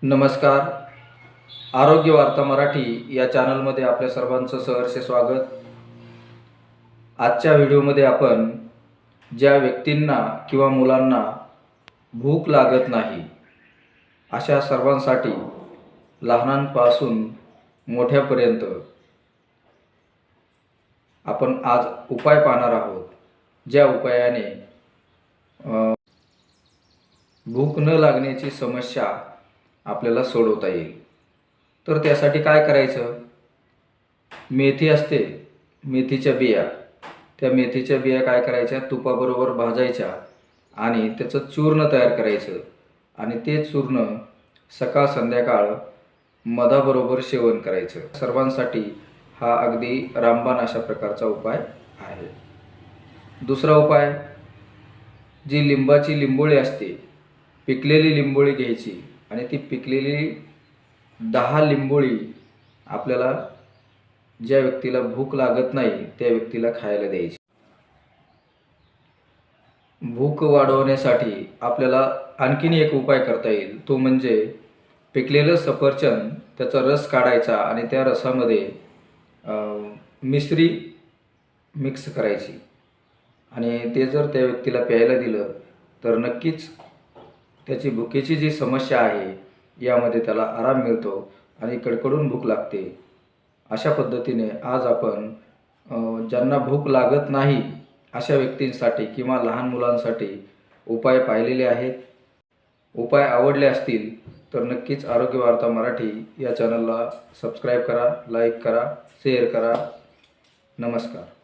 नमस्कार. आरोग्य वार्ता मराठी या चॅनलमध्ये आपल्या सर्वांचं सहर्ष स्वागत. आजच्या व्हिडिओमध्ये आपण ज्या व्यक्तींना किंवा मुलांना भूक लागत नाही अशा सर्वांसाठी लहानांपासून मोठ्यापर्यंत आपण आज उपाय पाहणार आहोत, ज्या उपायाने भूक न लागण्याची समस्या आपल्याला सोडवता येईल. तर त्यासाठी काय करायचं? मेथी असते, मेथीच्या बिया, त्या मेथीच्या बिया काय करायच्या, तुपाबरोबर भाजायच्या आणि त्याचं चूर्ण तयार करायचं आणि ते चूर्ण सकाळ संध्याकाळ मधाबरोबर सेवन करायचं. सर्वांसाठी हा अगदी रामबाण अशा प्रकारचा उपाय आहे. दुसरा उपाय, जी लिंबाची लिंबोळी असते, पिकलेली लिंबोळी घ्यायची आणि ती पिकलेली 10 लिंबोळी आपल्याला ज्या व्यक्तीला भूक लागत नाही त्या व्यक्तीला खायला द्यायची. भूक वाढवण्यासाठी आपल्याला आणखीन एक उपाय करता येईल, तो म्हणजे पिकलेलं सफरचंद, त्याचा रस काढायचा आणि त्या रसामध्ये मिश्री मिक्स करायची आणि ते जर त्या व्यक्तीला प्यायला दिलं तर नक्कीच त्याची भुकेची जी समस्या आहे यामध्ये त्याला आराम मिळतो आणि कडकडून भूक लागते. अशा पद्धतीने आज आपण ज्यांना भूक लागत नाही अशा व्यक्तींसाठी किंवा लहान मुलांसाठी उपाय पाहिलेले आहेत. उपाय आवडले असतील तर नक्कीच आरोग्य वार्ता मराठी या चॅनलला सबस्क्राईब करा, लाईक करा, शेअर करा. नमस्कार.